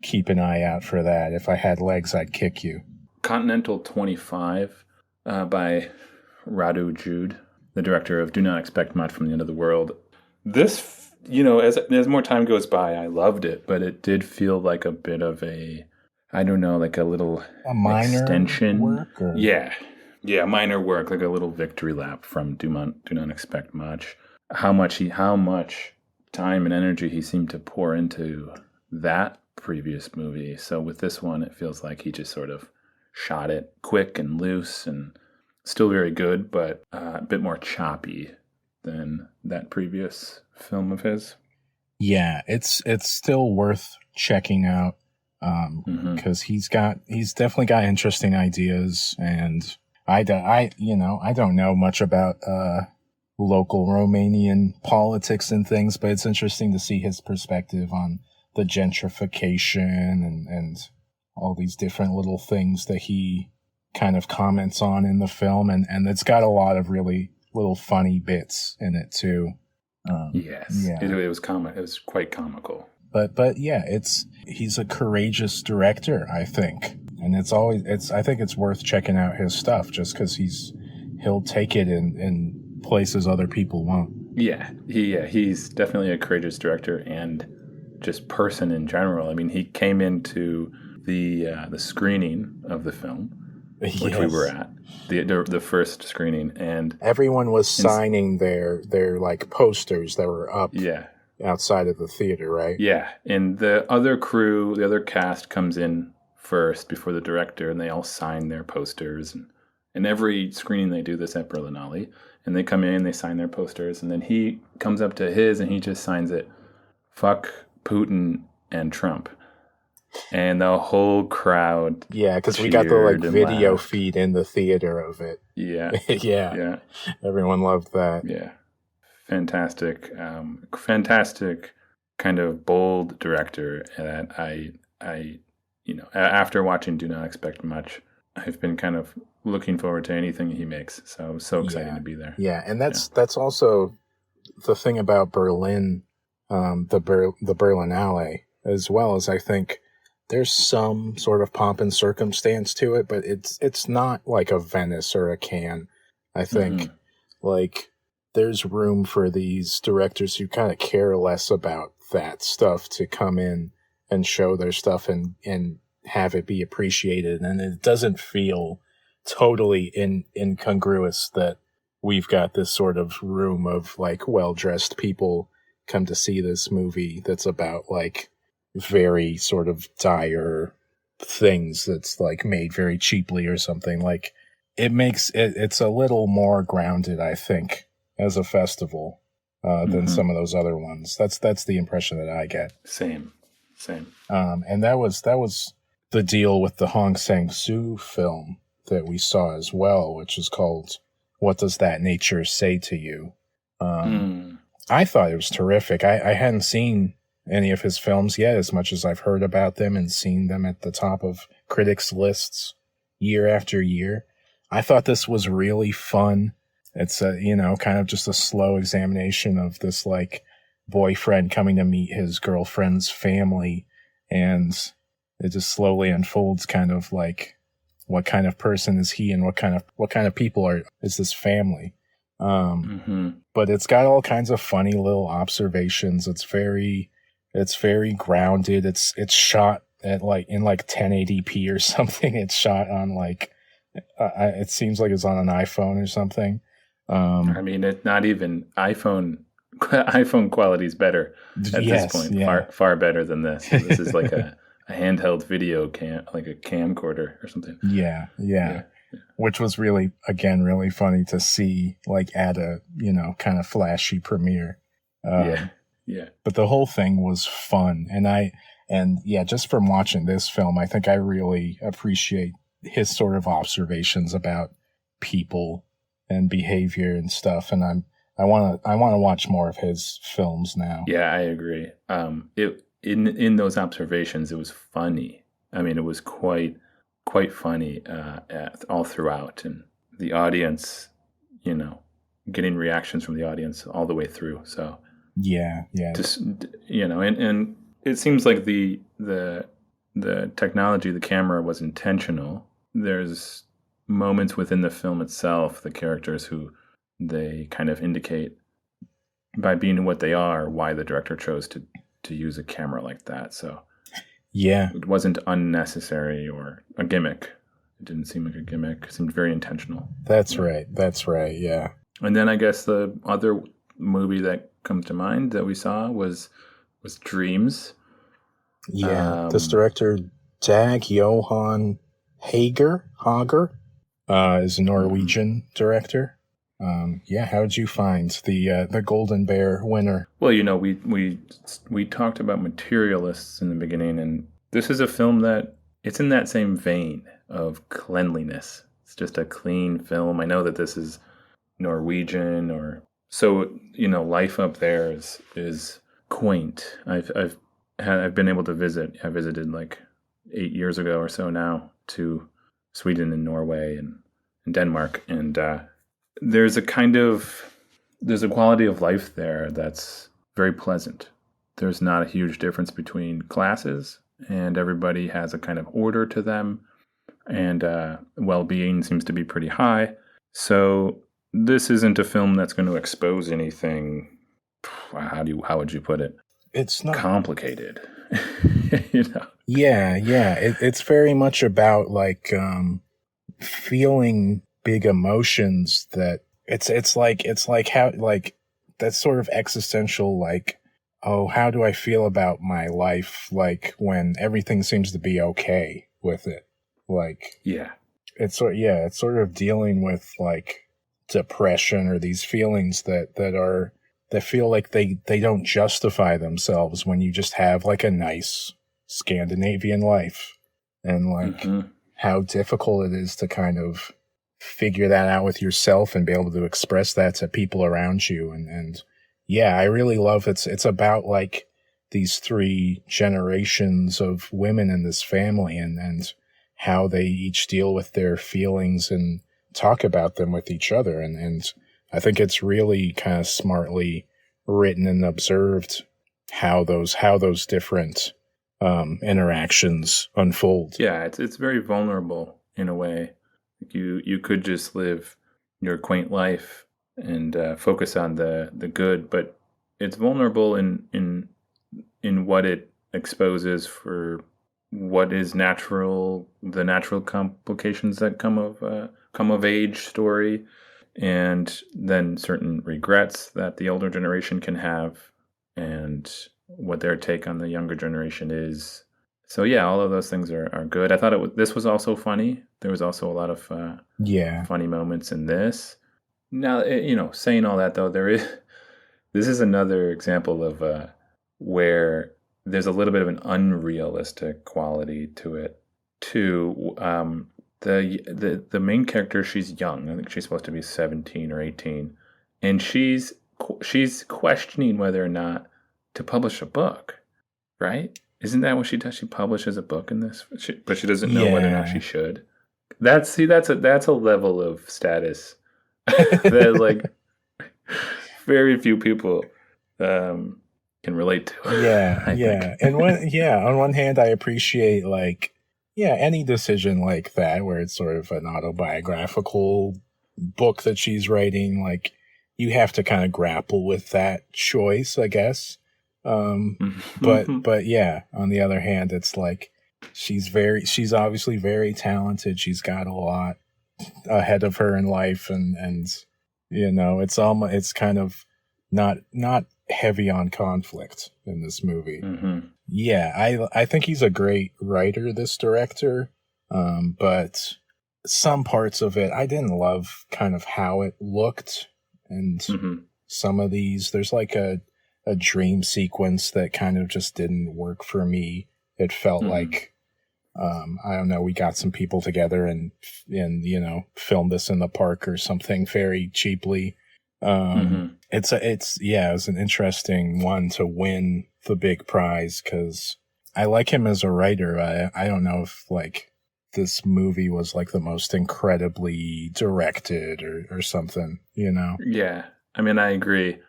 keep an eye out for that. If I had legs, I'd kick you. Kontinental 25 by Radu Jude, the director of Do Not Expect Much from the End of the World. This, as more time goes by, I loved it, but it did feel like a bit of a, I don't know, like a little minor extension. Work or? Yeah, minor work, like a little victory lap from Do Not Expect Much. How much time and energy he seemed to pour into that previous movie. So with this one, it feels like he just sort of shot it quick and loose and still very good, but a bit more choppy than that previous film of his. Yeah, it's still worth checking out because he's definitely got interesting ideas, and I don't know much about local Romanian politics and things, but it's interesting to see his perspective on the gentrification and all these different little things that he kind of comments on in the film, and it's got a lot of really little funny bits in it too. Yes, yeah. It was comic. It was quite comical. But yeah, he's a courageous director, I think, and I think it's worth checking out his stuff just because he'll take it in places other people won't. He's definitely a courageous director and just person in general. I mean, he came into the screening of the film, which we were at, the first screening, and everyone was signing their like posters that were up outside of the theater, right? Yeah, and the other cast comes in first before the director, and they all sign their posters, and every screening they do this at Berlinale, and they come in, they sign their posters, and then he comes up to his and he just signs it, "Fuck Putin and Trump." And the whole crowd, because we got the like video feed in the theater of it. Yeah. Everyone loved that. Yeah, fantastic kind of bold director. And I after watching Do Not Expect Much, I've been kind of looking forward to anything he makes. So I was so excited to be there. Yeah, and that's also the thing about Berlin, the Berlinale, as well as I think there's some sort of pomp and circumstance to it, but it's not like a Venice or a Cannes. I think like there's room for these directors who kind of care less about that stuff to come in and show their stuff and have it be appreciated. And it doesn't feel totally incongruous that we've got this sort of room of like well-dressed people come to see this movie that's about like very sort of dire things that's like made very cheaply or something. Like it's a little more grounded, I think, as a festival than some of those other ones. That's the impression that I get. Same. And that was the deal with the Sang-soo film that we saw as well, which is called "What Does That Nature Say to You?" I thought it was terrific. I hadn't seen any of his films yet, as much as I've heard about them and seen them at the top of critics' lists year after year. I thought this was really fun. It's a, kind of just a slow examination of this like boyfriend coming to meet his girlfriend's family, and it just slowly unfolds kind of like what kind of person is he and what kind of people is this family. But it's got all kinds of funny little observations. It's very grounded. It's shot at in 1080p or something. It's shot on it seems like it's on an iPhone or something. I mean, it's not even iPhone quality is better at this point. Yeah. Far better than this. This is like a handheld video cam, like a camcorder or something. Yeah. Which was really funny to see, like at a kind of flashy premiere. Yeah. But the whole thing was fun, and just from watching this film, I think I really appreciate his sort of observations about people and behavior and stuff. And I want to watch more of his films now. Yeah, I agree. In those observations, it was funny. I mean, it was quite funny all throughout, and the audience, getting reactions from the audience all the way through. So yeah, just and it seems like the technology, the camera was intentional. There's moments within the film itself, the characters who they kind of indicate by being what they are, why the director chose to use a camera like that. So yeah, it wasn't unnecessary or a gimmick. It didn't seem like a gimmick. It seemed very intentional. That's right. Yeah. And then I guess the other movie that comes to mind that we saw was Dreams. Yeah, this director Dag Johan Hager is a Norwegian director. How did you find the Golden Bear winner? Well, we talked about Materialists in the beginning, and this is a film that it's in that same vein of cleanliness. It's just a clean film. I know that this is Norwegian, or so life up there is quaint. I've been able to visit. I visited like 8 years ago or so now to Sweden and Norway and Denmark, and there's a quality of life there that's very pleasant. There's not a huge difference between classes, and everybody has a kind of order to them, and well-being seems to be pretty high. So this isn't a film that's going to expose anything. How would you put it? It's not complicated. Yeah. It's very much about like feeling big emotions. That it's like how like that sort of existential, like, oh, how do I feel about my life, like when everything seems to be okay with it? Like, it's sort of dealing with like depression or these feelings that feel like they don't justify themselves when you just have like a nice Scandinavian life, and like how difficult it is to kind of figure that out with yourself and be able to express that to people around you. And I really love it's about like these 3 generations of women in this family and how they each deal with their feelings and talk about them with each other. And I think it's really kind of smartly written and observed how those different interactions unfold. Yeah, it's very vulnerable in a way. You could just live your quaint life and focus on the good, but it's vulnerable in what it exposes for what is natural, the natural complications that come of age story, and then certain regrets that the older generation can have. and what their take on the younger generation is. So yeah, all of those things are good. I thought this was also funny. There was also a lot of funny moments in this. Now, saying all that though, this is another example of where there's a little bit of an unrealistic quality to it too. The main character, she's young. I think she's supposed to be 17 or 18, and she's questioning whether or not to publish a book, right? Isn't that what she does? She publishes a book in this, but she doesn't know whether or not she should. That's a level of status that like very few people can relate to. Yeah. And on one hand, I appreciate any decision like that where it's sort of an autobiographical book that she's writing. Like, you have to kind of grapple with that choice, I guess. But yeah, on the other hand, it's like she's obviously very talented. She's got a lot ahead of her in life, and it's kind of not heavy on conflict in this movie. Yeah, I think he's a great writer, this director, but some parts of it I didn't love kind of how it looked, and some of these, there's like a dream sequence that kind of just didn't work for me. It felt like I don't know, we got some people together and filmed this in the park or something very cheaply. It was an interesting one to win the big prize because I like him as a writer. I don't know if this movie was the most incredibly directed or something, Yeah, I mean, I agree.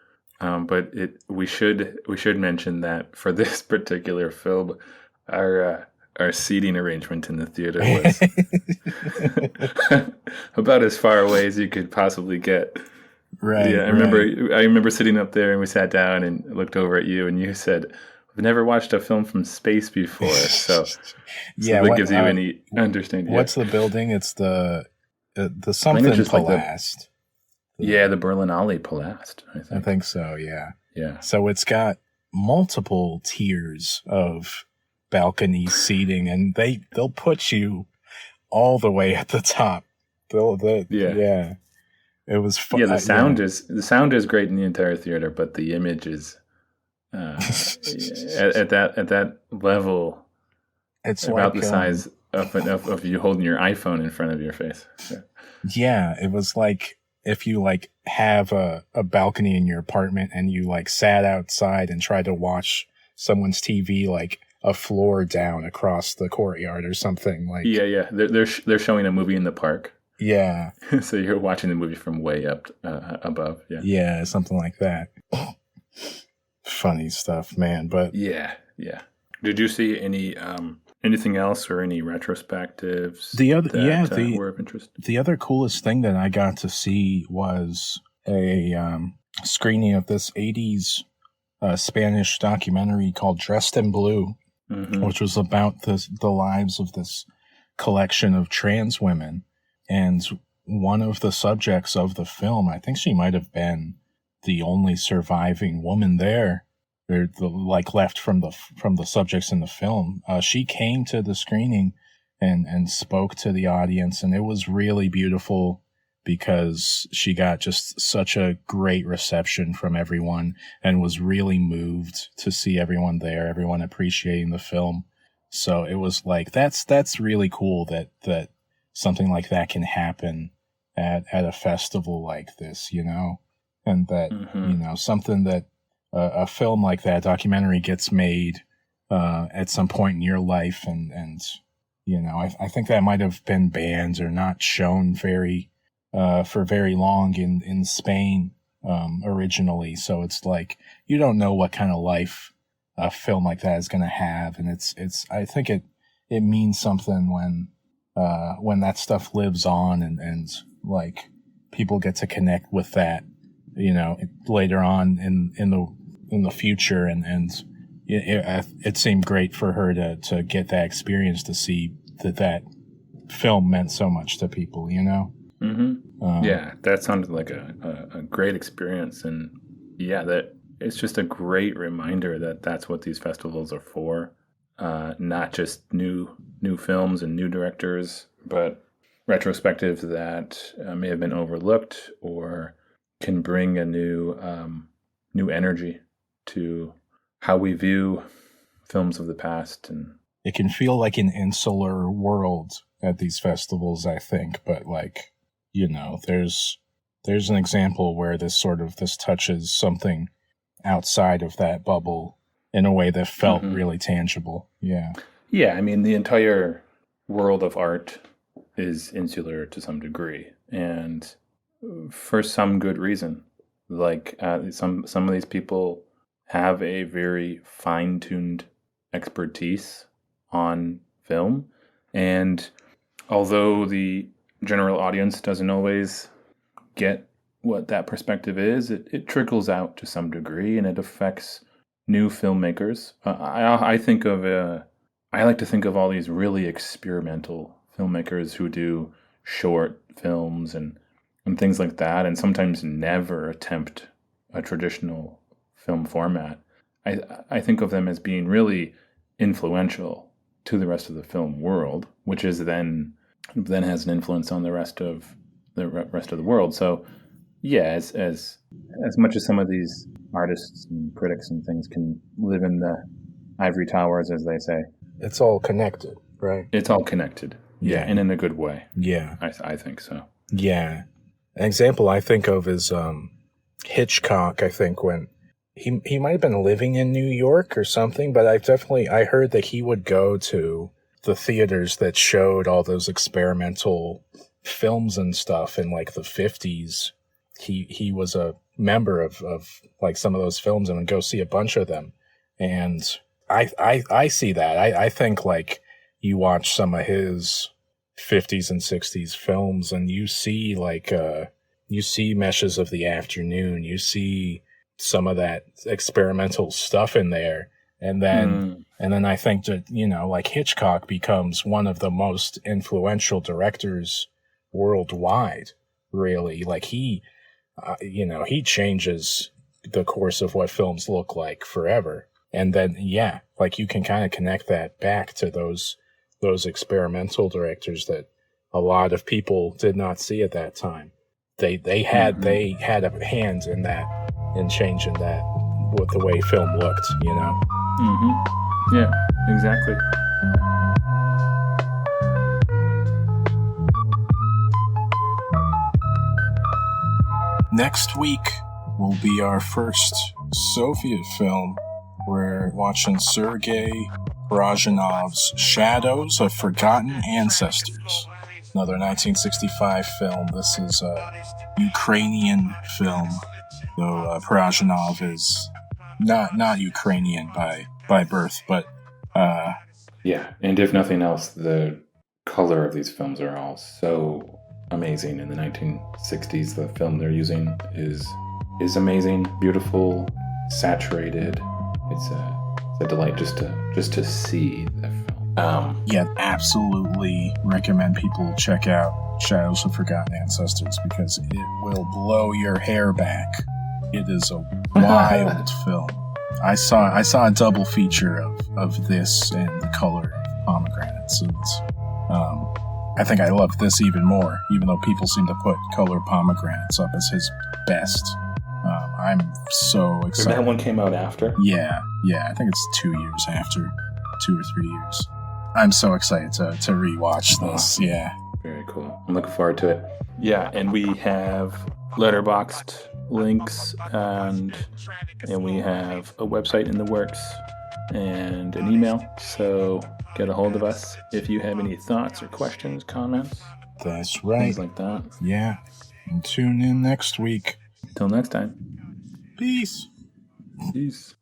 But we should mention that for this particular film, our seating arrangement in the theater was about as far away as you could possibly get. Right. Yeah, I remember sitting up there, and we sat down and looked over at you, and you said, "I've never watched a film from space before." So that gives you any understanding. What's the building? It's the something Palast. Yeah, the Berlinale Palast, I think so, yeah. Yeah. So it's got multiple tiers of balcony seating, and they'll put you all the way at the top. Yeah. It was fun. Yeah, the sound is great in the entire theater, but the image is at that level. It's about the size of you holding your iPhone in front of your face. Yeah, it was like if you have a balcony in your apartment and you sat outside and tried to watch someone's TV a floor down across the courtyard or something. Yeah, they're showing a movie in the park. Yeah. So you're watching the movie from way up above. Yeah. Yeah, something like that. Funny stuff, man. But yeah. Did you see any anything else or any retrospectives were of interest? The other coolest thing that I got to see was a screening of this 80s Spanish documentary called Dressed in Blue, which was about the lives of this collection of trans women. And one of the subjects of the film, I think she might have been the only surviving woman there. They're left from the subjects in the film. She came to the screening and spoke to the audience, and it was really beautiful because she got just such a great reception from everyone and was really moved to see everyone there, everyone appreciating the film. So it was that's really cool that something like that can happen at a festival like this, and that, something that a film like that, documentary, gets made at some point in your life. And I think that might have been banned or not shown for very long in Spain originally. So it's you don't know what kind of life a film like that is going to have. And I think it means something when that stuff lives on and people get to connect with that, later on in the future. And it seemed great for her to get that experience, to see that film meant so much to people, Yeah, that sounded like a great experience. And yeah, that it's just a great reminder that that's what these festivals are for. Not just new films and new directors, but retrospectives that may have been overlooked or can bring a new energy to how we view films of the past. And it can feel like an insular world at these festivals, I think, but like, you know, there's an example where this touches something outside of that bubble in a way that felt really tangible. Yeah. Yeah, I mean, the entire world of art is insular to some degree, and for some good reason. Like some of these people have a very fine-tuned expertise on film, and although the general audience doesn't always get what that perspective is, it trickles out to some degree, and it affects new filmmakers. I think of I like to think of all these really experimental filmmakers who do short films and things like that, and sometimes never attempt a traditional film format. I think of them as being really influential to the rest of the film world, which is then has an influence on the rest of the world. So yeah, as much as some of these artists and critics and things can live in the ivory towers, as they say, it's all connected, right? It's all connected. Yeah, and in a good way. Yeah. I think so. Yeah. An example I think of is Hitchcock, I think, when he might have been living in New York or something, but I heard that he would go to the theaters that showed all those experimental films and stuff in like the 50s. He was a member of like some of those films and would go see a bunch of them. And I see that. I think like you watch some of his 50s and 60s films and you see like you see Meshes of the Afternoon, you see some of that experimental stuff in there, and then I think that, you know, like Hitchcock becomes one of the most influential directors worldwide, really. Like he he changes the course of what films look like forever. And then like you can kind of connect that back to those experimental directors that a lot of people did not see at that time. They had a hand in that, in changing that, with the way film looked, you know? Yeah, exactly. Next week will be our first Soviet film. We're watching Sergei Parajanov's Shadows of Forgotten Ancestors, another 1965 film. This is a Ukrainian film, though Parajanov is not Ukrainian by birth, but yeah, and if nothing else, the color of these films are all so amazing. In the 1960s, the film they're using is amazing, beautiful, saturated. It's a delight just to see the film. Absolutely recommend people check out Shadows of Forgotten Ancestors because it will blow your hair back. It is a wild film. I saw a double feature of this and The Color of Pomegranates. And, I think I loved this even more, even though people seem to put Color Pomegranates up as his best. I'm so excited. So that one came out after? Yeah, I think it's 2 years after, 2 or 3 years. I'm so excited to rewatch this. Yeah. Very cool. I'm looking forward to it. Yeah, and we have Letterboxd links, and we have a website in the works and an email. So get a hold of us if you have any thoughts or questions, comments. That's right. Things like that. Yeah. And tune in next week. Till next time. Peace. Peace.